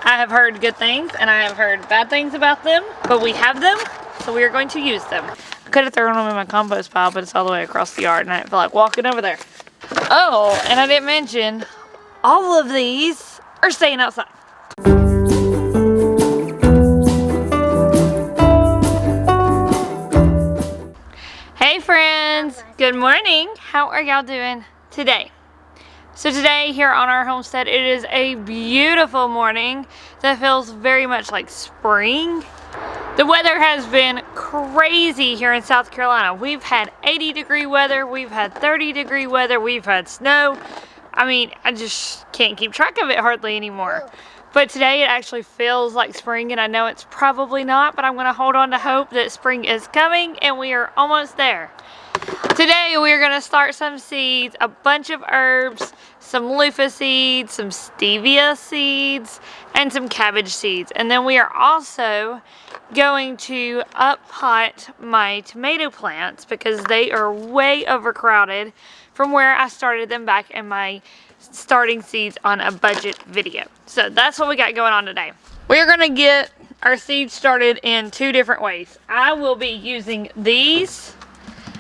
I have heard good things and I have heard bad things about them, but we have them, so we are going to use them. I could have thrown them in my compost pile, but it's all the way across the yard and I didn't feel like walking over there. Oh, and I didn't mention, all of these are staying outside. Hey friends, good morning. How are y'all doing today? So today here on our homestead, it is a beautiful morning that feels very much like spring. The weather has been crazy here in South Carolina. We've had 80-degree weather, we've had 30-degree weather, we've had snow. I mean, I just can't keep track of it hardly anymore. But today it actually feels like spring, and I know it's probably not, but I'm going to hold on to hope that spring is coming and we are almost there. Today we're going to start some seeds, a bunch of herbs, some luffas seeds, some stevia seeds, and some cabbage seeds. And then we are also going to up-pot my tomato plants because they are way overcrowded from where I started them back in my starting seeds on a budget video. So that's what we got going on today. We're going to get our seeds started in two different ways. I will be using these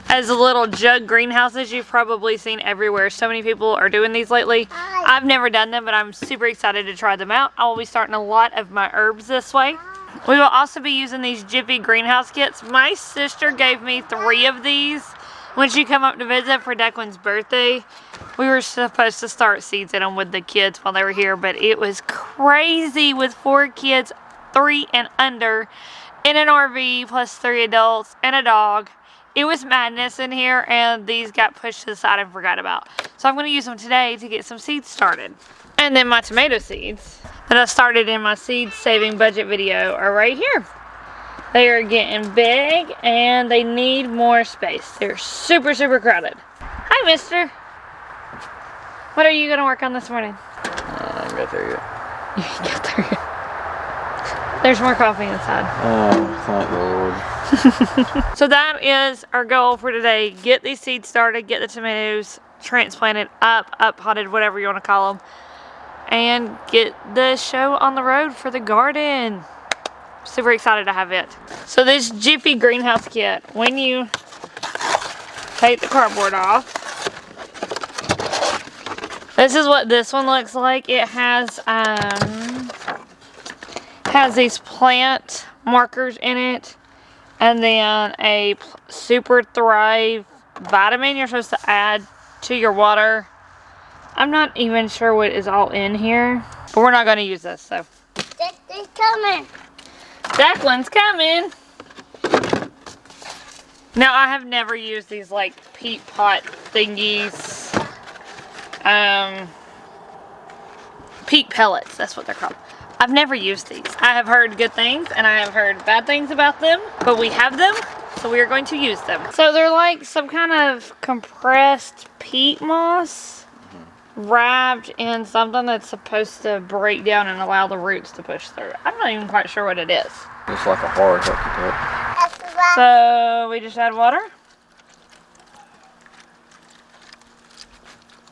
as little jug greenhouses you've probably seen everywhere. So many people are doing these lately. I've never done them, but I'm super excited to try them out. I will be starting a lot of my herbs this way. We will also be using these Jiffy Greenhouse Kits. My sister gave me 3 of these when she came up to visit for Declan's birthday. We were supposed to start seeds in them with the kids while they were here, but it was crazy with 4 kids, 3 and under, in an RV, plus 3 adults and a dog. It was madness in here, and these got pushed to the side and forgot about. So I'm going to use them today to get some seeds started. And then my tomato seeds that I started in my seed saving budget video are right here. They are getting big, and they need more space. They're super, super crowded. Hi, mister. What are you going to work on this morning? I haven't got there yet. You ain't got there yet. There's more coffee inside. Oh, thank the Lord. So that is our goal for today. Get these seeds started, get the tomatoes transplanted, up-potted, whatever you want to call them, and get the show on the road for the garden. Super excited to have it. So this Jiffy Greenhouse Kit, when you take the cardboard off, this is what this one looks like. It has these plant markers in it, and then a Super Thrive vitamin you're supposed to add to your water. I'm not even sure what is all in here, but we're not going to use this, so. Declan's coming. Declan's coming. Now, I have never used these, like, PEAT pot thingies. PEAT pellets, that's what they're called. I've never used these. I have heard good things and I have heard bad things about them, but we have them, so we are going to use them. So they're like some kind of compressed peat moss wrapped in something that's supposed to break down and allow the roots to push through. I'm not even quite sure what it is. It's like a hard hook to touch. So we just add water.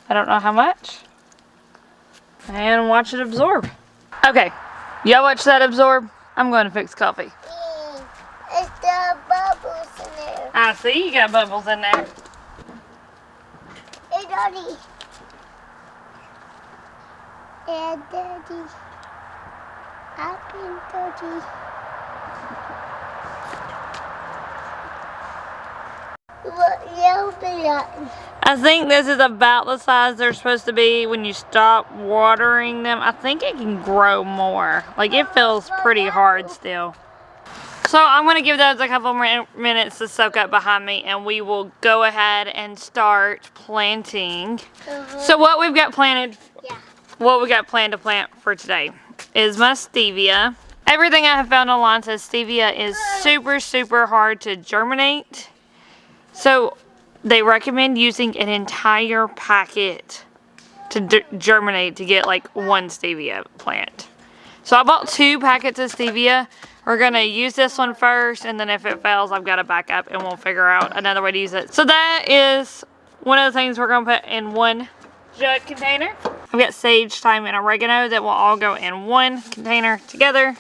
I don't know how much. And watch it absorb. Okay, y'all watch that absorb. I'm going to fix coffee. It's the bubbles in there. I see you got bubbles in there. Hey, Daddy. Hey, Daddy. I've been Daddy. What you be at? I think this is about the size they're supposed to be when you stop watering them. I think it can grow more. Like, it feels pretty hard still. So I'm going to give those a couple more minutes to soak up behind me, and we will go ahead and start planting. So what we've got planted, what we got planned to plant for today is my stevia. Everything I have found online says stevia is super, super hard to germinate. So they recommend using an entire packet to germinate to get like 1 stevia plant. So I bought 2 packets of stevia. We're going to use this one first, and then if it fails, I've got to back up and we'll figure out another way to use it. So that is one of the things we're going to put in 1 jug container. I've got sage, thyme, and oregano that will all go in one container together.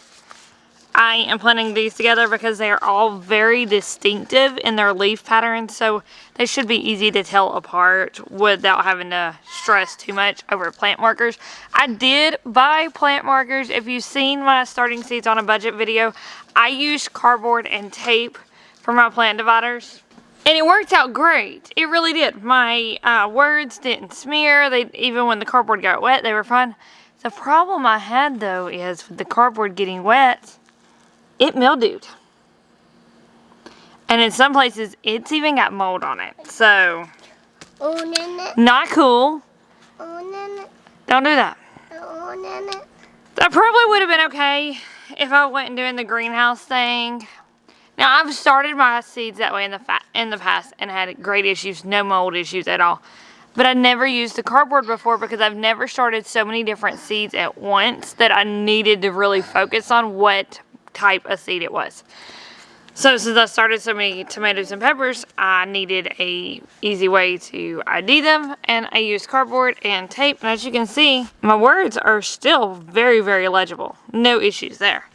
I am planting these together because they are all very distinctive in their leaf pattern, so they should be easy to tell apart without having to stress too much over plant markers. I did buy plant markers. If you've seen my starting seeds on a budget video, I used cardboard and tape for my plant dividers. And it worked out great. It really did. My words didn't smear. Even when the cardboard got wet, they were fine. The problem I had, though, is with the cardboard getting wet, it mildewed. And in some places, it's even got mold on it. So, not cool. Don't do that. That probably would have been okay if I wasn't doing the greenhouse thing. Now, I've started my seeds that way in the past and had great issues, no mold issues at all. But I never used the cardboard before because I've never started so many different seeds at once that I needed to really focus on what type of seed it was. So since I started so many tomatoes and peppers, I needed a easy way to ID them, and I used cardboard and tape. And as you can see, my words are still very, very legible. No issues there.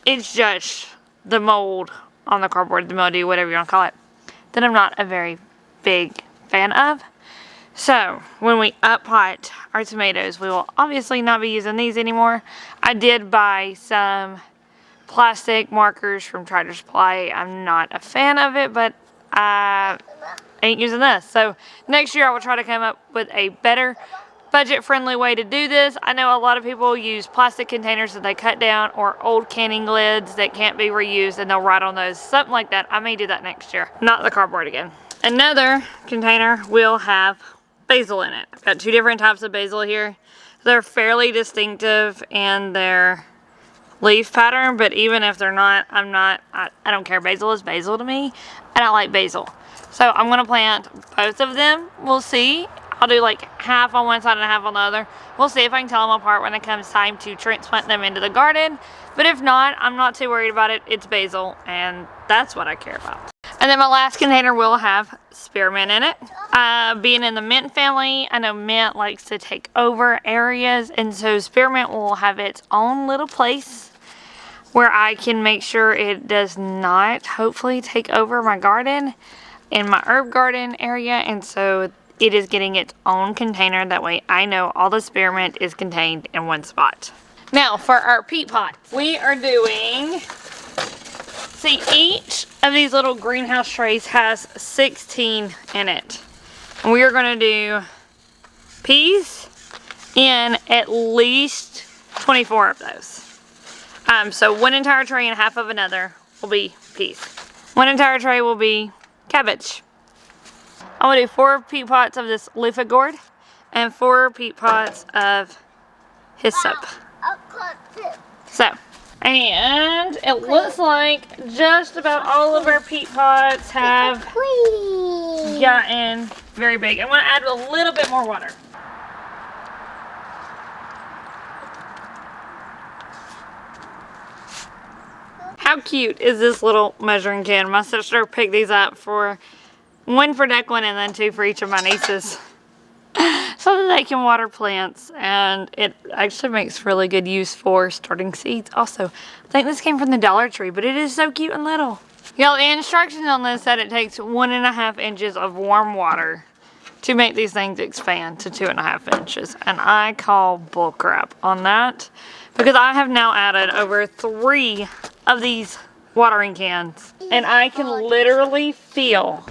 It's just the mold on the cardboard, the mildew, whatever you want to call it, that I'm not a very big fan of. So when we up-pot our tomatoes, we will obviously not be using these anymore. I did buy some plastic markers from Tractor Supply. I'm not a fan of it, but I ain't using this. So next year I will try to come up with a better budget-friendly way to do this. I know a lot of people use plastic containers that they cut down, or old canning lids that can't be reused, and they'll write on those. Something like that. I may do that next year. Not the cardboard again. Another container will have basil in it. I've got two different types of basil here. They're fairly distinctive in their leaf pattern, but even if they're not, I don't care. Basil is basil to me, and I like basil. So I'm going to plant both of them. We'll see. I'll do like half on one side and half on the other. We'll see if I can tell them apart when it comes time to transplant them into the garden. But if not, I'm not too worried about it. It's basil, and that's what I care about. And then my last container will have spearmint in it. Being in the mint family, I know mint likes to take over areas, and so spearmint will have its own little place where I can make sure it does not hopefully take over my garden in my herb garden area. And so it is getting its own container. That way I know all the spearmint is contained in one spot. Now for our peat pot, we are doing, see, each of these little greenhouse trays has 16 in it. And we are going to do peas in at least 24 of those. So one entire tray and half of another will be peas. One entire tray will be cabbage. I'm going to do 4 peat pots of this loofah gourd and 4 peat pots of hyssop. So, and it looks like just about all of our peat pots have gotten very big. I'm going to add a little bit more water. How cute is this little measuring can? My sister picked these up for one for Declan and then 2 for each of my nieces, so that they can water plants, and it actually makes really good use for starting seeds. Also, I think this came from the Dollar Tree, but it is so cute and little. Y'all, the instructions on this said it takes 1.5 inches of warm water to make these things expand to 2.5 inches, and I call bullcrap on that because I have now added over 3 of these watering cans, and I can literally feel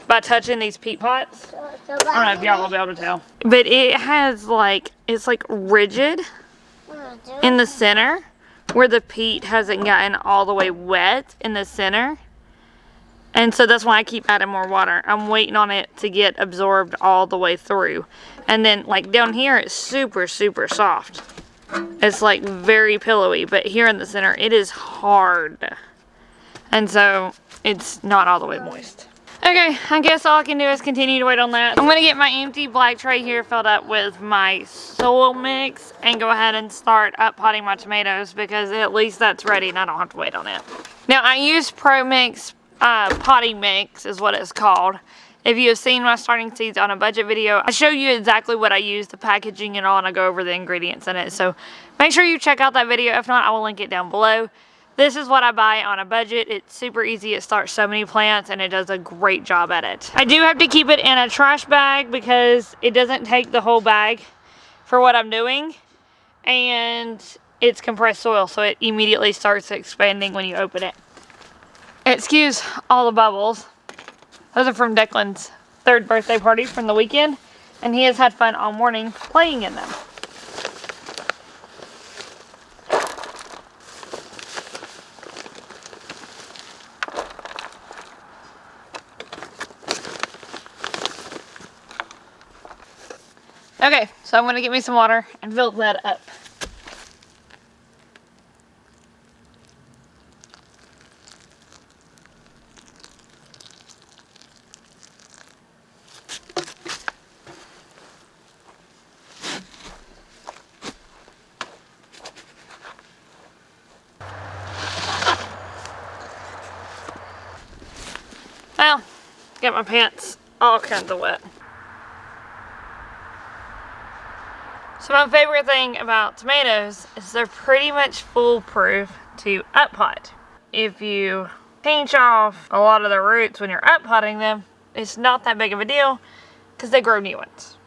by touching these peat pots. I don't know if y'all will be able to tell, but it has like, it's like rigid in the center where the peat hasn't gotten all the way wet in the center. And so that's why I keep adding more water. I'm waiting on it to get absorbed all the way through. And then like down here, it's super, super soft. It's like very pillowy, but here in the center, it is hard. And so it's not all the way moist. Okay, I guess all I can do is continue to wait on that. I'm going to get my empty black tray here filled up with my soil mix and go ahead and start up-potting my tomatoes because at least that's ready and I don't have to wait on it. Now, I use Pro Mix potting mix is what it's called. If you have seen my starting seeds on a budget video, I show you exactly what I use, the packaging and all, and I go over the ingredients in it. So make sure you check out that video. If not, I will link it down below. This is what I buy on a budget. It's super easy. It starts so many plants and it does a great job at it. I do have to keep it in a trash bag because it doesn't take the whole bag for what I'm doing. And it's compressed soil, so it immediately starts expanding when you open it. Excuse all the bubbles. Those are from Declan's 3rd birthday party from the weekend, and he has had fun all morning playing in them. Okay, so I'm going to get me some water and fill that up. Well, got my pants all kinds of wet. So my favorite thing about tomatoes is they're pretty much foolproof to up pot. If you pinch off a lot of the roots when you're up potting them, it's not that big of a deal because they grow new ones.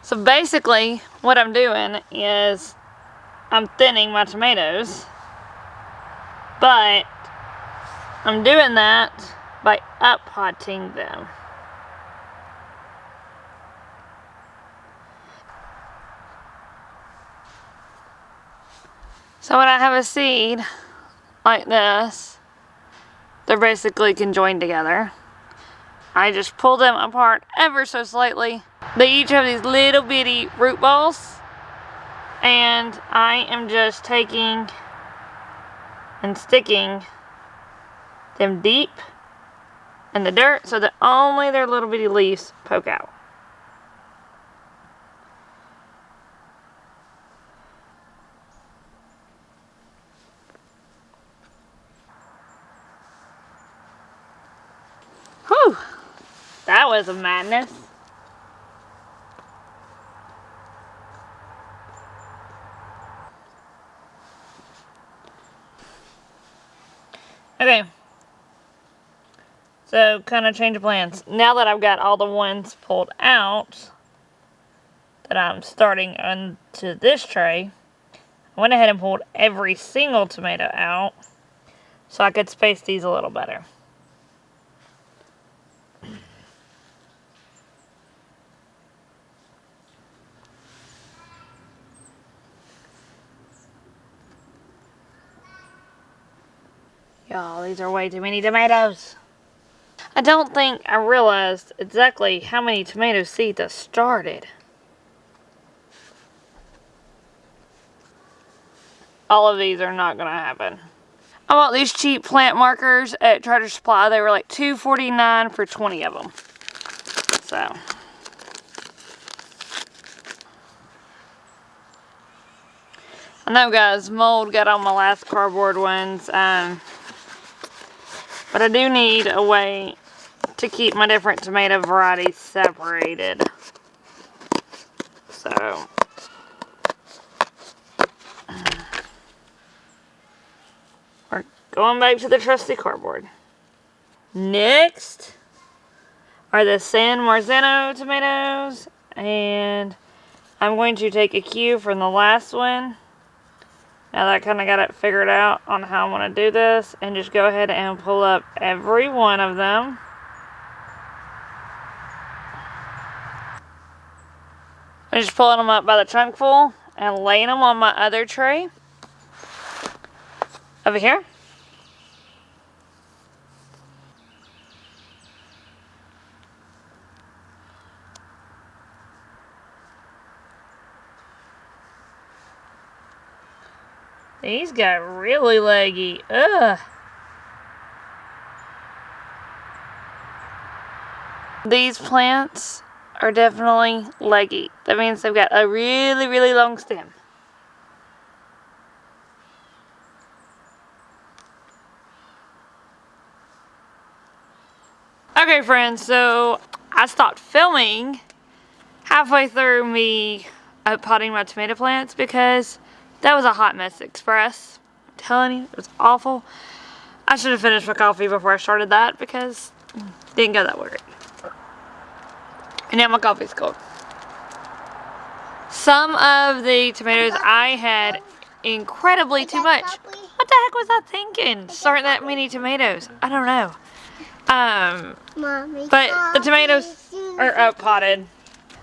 So basically what I'm doing is I'm thinning my tomatoes, but I'm doing that by up potting them. So when I have a seed like this, they're basically conjoined together. I just pull them apart ever so slightly. They each have these little bitty root balls, and I am just taking and sticking them deep in the dirt so that only their little bitty leaves poke out. Whew, that was a madness. Okay, so kind of change of plans. Now that I've got all the ones pulled out that I'm starting onto this tray, I went ahead and pulled every single tomato out so I could space these a little better. Y'all, these are way too many tomatoes. I don't think I realized exactly how many tomato seeds I started. All of these are not going to happen. I bought these cheap plant markers at Tractor Supply. They were like $2.49 for 20 of them. So. I know, guys, mold got on my last cardboard ones. But I do need a way to keep my different tomato varieties separated. So. We're going back to the trusty cardboard. Next are the San Marzano tomatoes. And I'm going to take a cue from the last one. Now that I kind of got it figured out on how I want to do this, and just go ahead and pull up every one of them. I'm just pulling them up by the chunkful and laying them on my other tray over here. These got really leggy. Ugh. These plants are definitely leggy. That means they've got a really, really long stem. Okay, friends, so I stopped filming halfway through me potting my tomato plants because that was a hot mess express. I'm telling you, it was awful. I should have finished my coffee before I started that because it didn't go that great. And now my coffee's cold. Some of the tomatoes I had incredibly too much. What the heck was I thinking? Starting that many tomatoes. I don't know. But the tomatoes are up potted.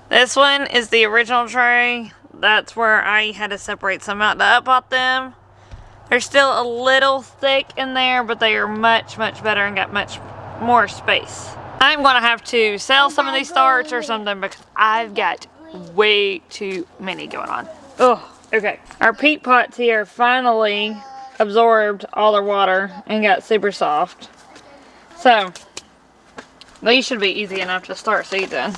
This one is the original tray. That's where I had to separate some out to up pot them. They're still a little thick in there, but they are much, much better and got much more space. I'm going to have to sell some of these starts or something because I've got way too many going on. Oh, okay. Our peat pots here finally absorbed all their water and got super soft. So, these should be easy enough to start seeding.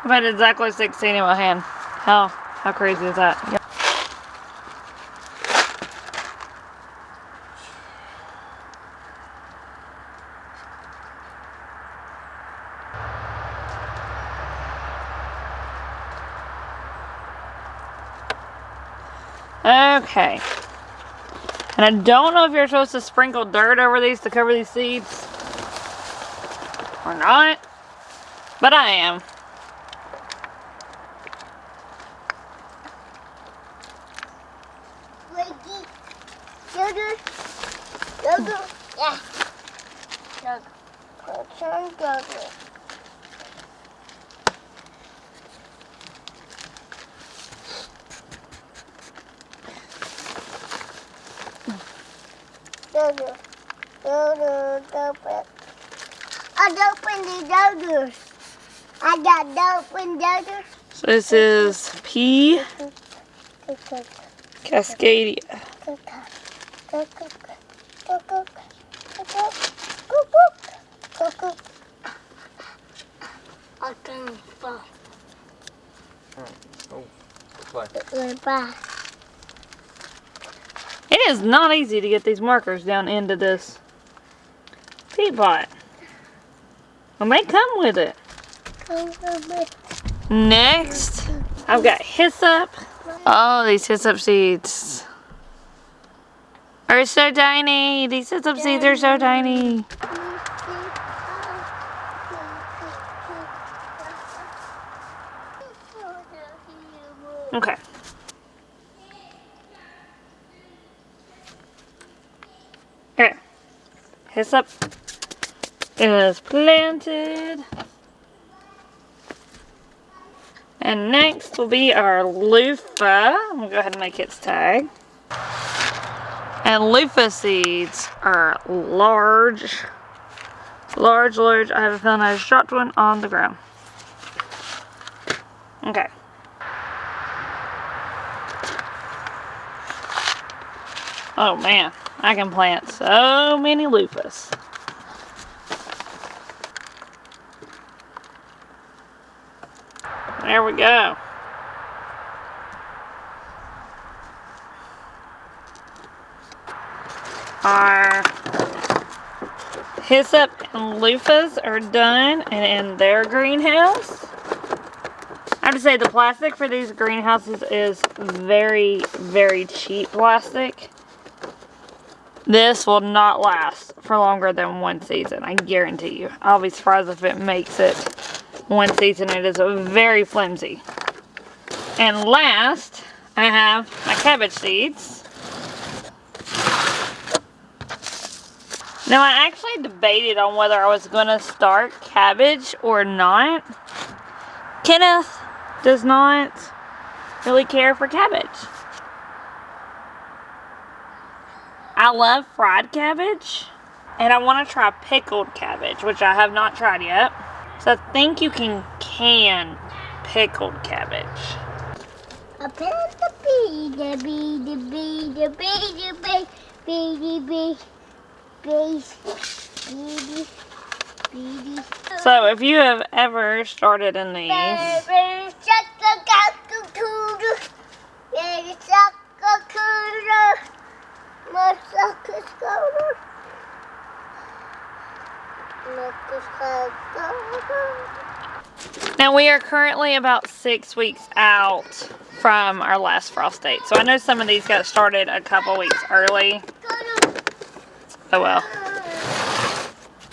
I've had exactly 16 in my hand. How crazy is that? Yep. Okay. And I don't know if you're supposed to sprinkle dirt over these to cover these seeds or not, but I am. I got dope and dough. So this is P. Cascadia. It is not easy to get these markers down into this peat pot. Well, they come with it. Next, I've got hyssop. Oh, these hyssop seeds are so tiny. These hyssop seeds are so tiny. Okay. Okay. Hyssop is planted. And next will be our loofah. I'm going to go ahead and make its tag. And loofah seeds are large. Large. I have a feeling I just dropped one on the ground. Okay. Oh man, I can plant so many loofahs. There we go. Our hyssop and loofahs are done and in their greenhouse. I have to say the plastic for these greenhouses is very, very cheap plastic. This will not last for longer than one season, I guarantee you. I'll be surprised if it makes it one season. It is very flimsy. And last, I have my cabbage seeds. Now, I actually debated on whether I was going to start cabbage or not. Kenneth does not really care for cabbage. I love fried cabbage, and I want to try pickled cabbage, which I have not tried yet. So I think you can pickled cabbage. I plant the bee, the bee, the bee, the bee, the bee, bee, the bee, bee. Beady. Beady. So if you have ever started in these, now we are currently about 6 weeks out from our last frost date. So I know some of these got started a couple weeks early. Oh well.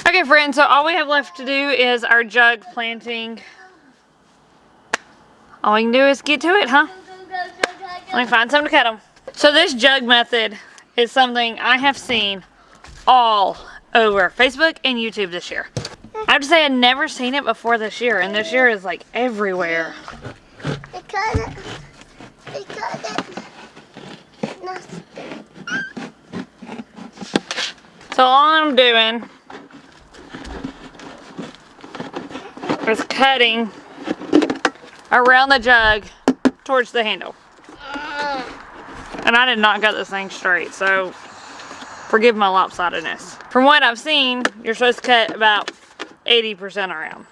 Okay friends, so all we have left to do is our jug planting. All we can do is get to it, huh? Let me find something to cut them. So this jug method is something I have seen all over Facebook and YouTube this year. I have to say I'd never seen it before this year, and this year is like everywhere. So all I'm doing is cutting around the jug towards the handle. And I did not cut this thing straight, so forgive my lopsidedness. From what I've seen, you're supposed to cut about 80% around.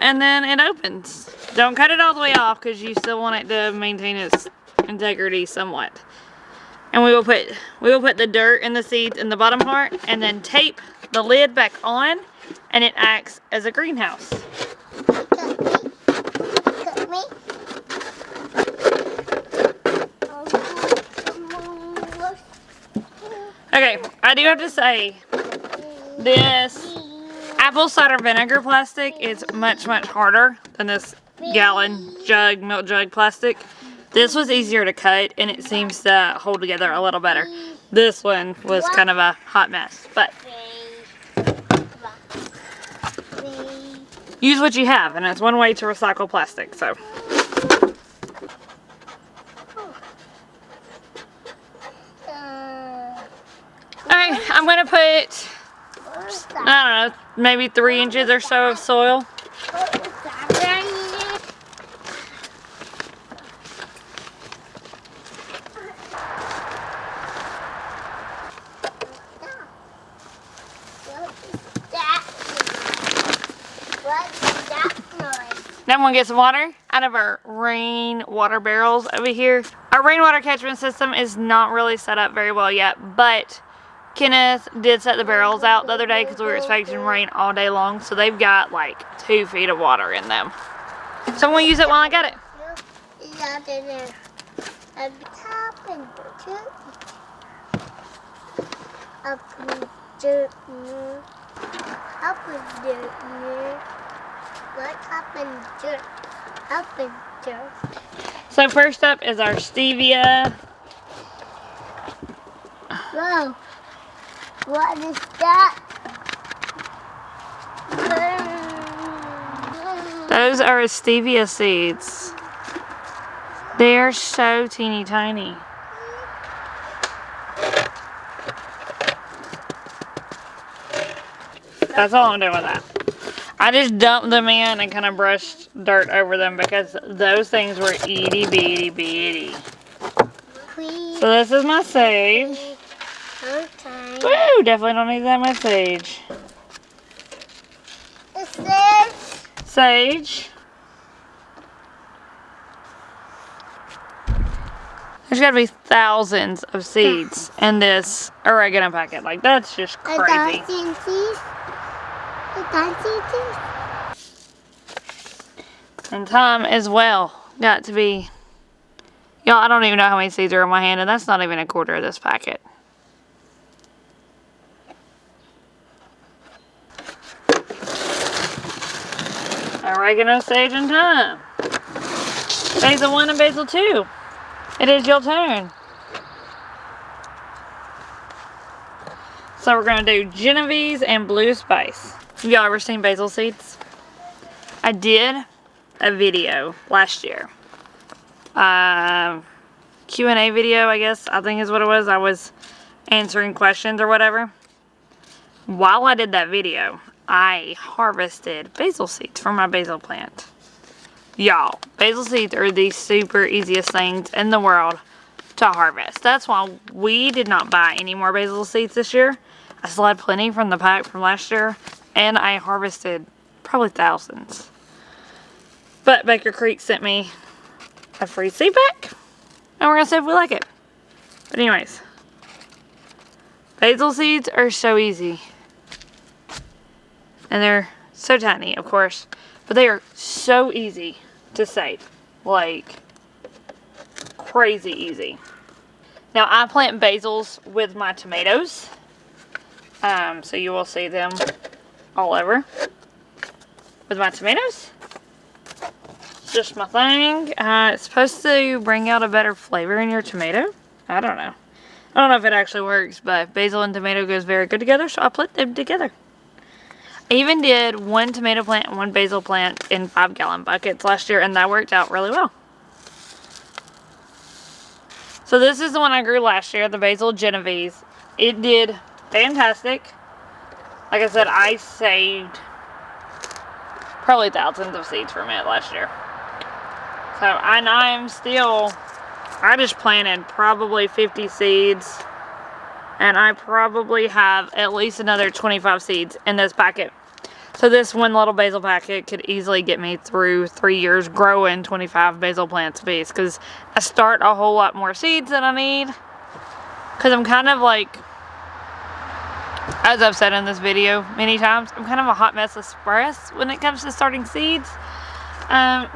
And then it opens. Don't cut it all the way off because you still want it to maintain its integrity somewhat. And we will put the dirt and the seeds in the bottom part and then tape the lid back on, and it acts as a greenhouse. Okay, I do have to say, this apple cider vinegar plastic is much, much harder than this gallon jug, milk jug plastic. This was easier to cut, and it seems to hold together a little better. This one was kind of a hot mess, but use what you have, and it's one way to recycle plastic, so. Alright, I'm going to put, I don't know, maybe 3 inches or so of soil. Then we'll get some water out of our rainwater barrels over here. Our rainwater catchment system is not really set up very well yet, but Kenneth did set the barrels out the other day because we were expecting rain all day long, so they've got like 2 feet of water in them. So I'm going to use it while I got it. So first up is our stevia. Whoa, what is that? Those are stevia seeds. They are so teeny tiny. That's all I'm doing with that. I just dumped them in and kind of brushed dirt over them because those things were itty bitty bitty. So this is my sage. Woo! Definitely don't need that much sage. Sage. There's got to be thousands of seeds in this oregano packet. Like, that's just crazy. And Tom as well got to be, y'all, I don't even know how many seeds are in my hand, and that's not even a quarter of this packet. Oregano, sage, and thyme. Basil 1 and basil 2. It is your turn. So we're going to do Genovese and blue spice. Have y'all ever seen basil seeds? I did a video last year. Q&A video, I guess, I think is what it was. I was answering questions or whatever. While I did that video, I harvested basil seeds from my basil plant. Y'all, basil seeds are the super easiest things in the world to harvest. That's why we did not buy any more basil seeds this year. I still had plenty from the pack from last year, and I harvested probably thousands. But Baker Creek sent me a free seed pack, and we're gonna see if we like it. But anyways, basil seeds are so easy, and they're so tiny, of course, but they are so easy to save, like crazy easy. Now I plant basils with my tomatoes, so you will see them all over with my tomatoes. It's just my thing. It's supposed to bring out a better flavor in your tomato. I don't know. I don't know if it actually works, but basil and tomato goes very good together, so I put them together. I even did one tomato plant and one basil plant in 5-gallon buckets last year, and that worked out really well. So this is the one I grew last year, the Basil Genovese. It did fantastic. Like I said, I saved probably thousands of seeds from it last year. So, and I just planted probably 50 seeds. And I probably have at least another 25 seeds in this packet. So this one little basil packet could easily get me through 3 years growing 25 basil plants apiece. Because I start a whole lot more seeds than I need. Because I'm kind of like, as I've said in this video many times, I'm kind of a hot mess express when it comes to starting seeds. I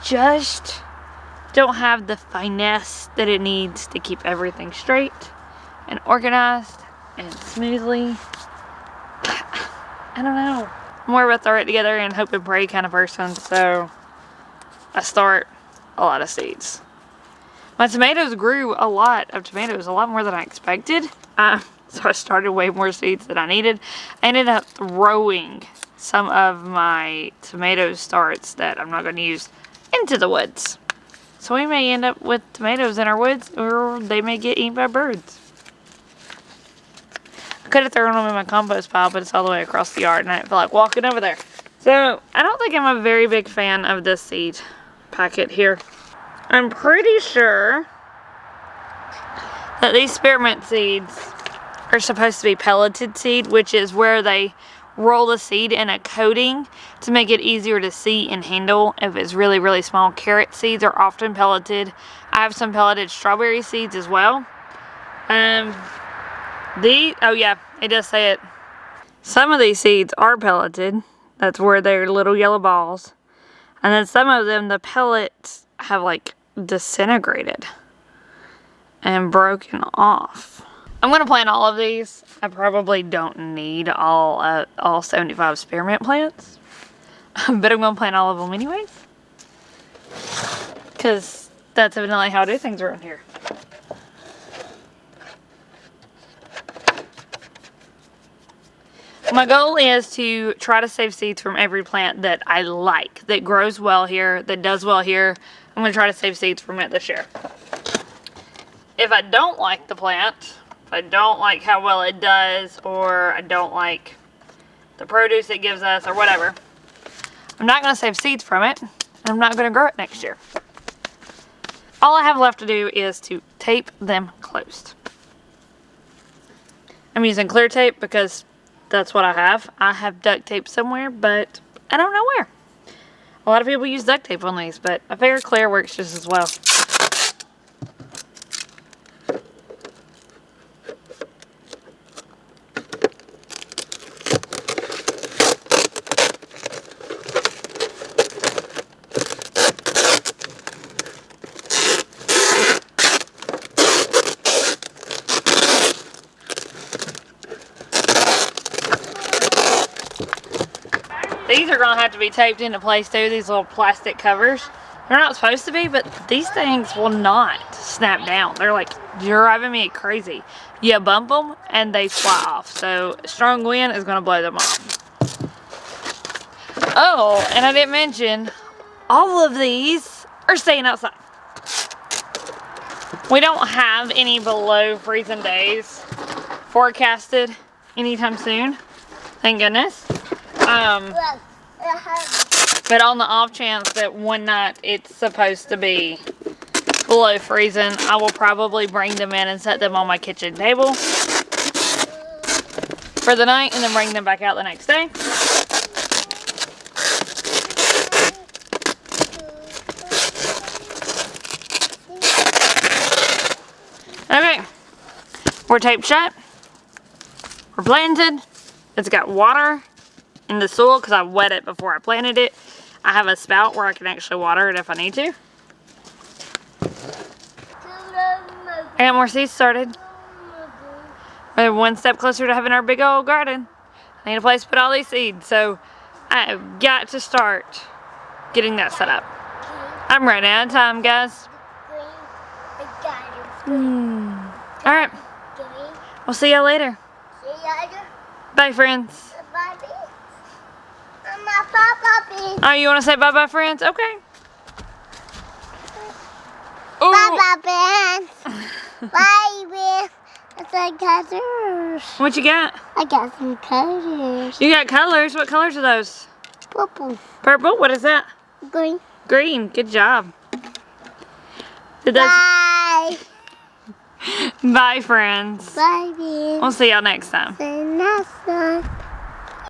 just don't have the finesse that it needs to keep everything straight and organized and smoothly. I don't know. I'm more of a throw it together and hope and pray kind of person, so I start a lot of seeds. My tomatoes grew a lot of tomatoes, a lot more than I expected. So I started way more seeds than I needed. I ended up throwing some of my tomato starts that I'm not going to use into the woods. So we may end up with tomatoes in our woods, or they may get eaten by birds. I could have thrown them in my compost pile, but it's all the way across the yard, and I didn't feel like walking over there. So I don't think I'm a very big fan of this seed packet here. I'm pretty sure that these spearmint seeds are supposed to be pelleted seed, which is where they roll the seed in a coating to make it easier to see and handle if it's really, really small. Carrot seeds are often pelleted. I have some pelleted strawberry seeds as well. Oh yeah, it does say it. Some of these seeds are pelleted. That's where they're little yellow balls. And then some of them, the pellets have like disintegrated and broken off. I'm going to plant all of these. I probably don't need all 75 spearmint plants. But I'm going to plant all of them anyways. Because that's evidently how I do things around here. My goal is to try to save seeds from every plant that I like, that grows well here, that does well here. I'm going to try to save seeds from it this year. If I don't like the plant, if I don't like how well it does, or I don't like the produce it gives us, or whatever, I'm not going to save seeds from it, and I'm not going to grow it next year. All I have left to do is to tape them closed. I'm using clear tape because that's what I have. I have duct tape somewhere, but I don't know where. A lot of people use duct tape on these, but I figure clear works just as well. These are going to have to be taped into place too, these little plastic covers. They're not supposed to be, but these things will not snap down. They're like driving me crazy. You bump them and they fly off. So strong wind is going to blow them off. Oh, and I didn't mention, all of these are staying outside. We don't have any below freezing days forecasted anytime soon. Thank goodness. But on the off chance that one night it's supposed to be below freezing, I will probably bring them in and set them on my kitchen table for the night and then bring them back out the next day. Okay, we're taped shut. We're planted. It's got water in the soil because I wet it before I planted it. I have a spout where I can actually water it if I need to. I got more seeds started. We're one step closer to having our big old garden. I need a place to put all these seeds, so I've got to start getting that set up. I'm running out of time, guys. Alright, we'll see y'all later. Bye, friends. Oh, you want to say bye-bye, friends? Okay. Bye-bye, friends. Bye, friends. I got colors. What you got? I got some colors. You got colors? What colors are those? Purple. Purple? What is that? Green. Green. Good job. Bye. Bye, friends. Bye, friends. We'll see y'all next time. See you next time.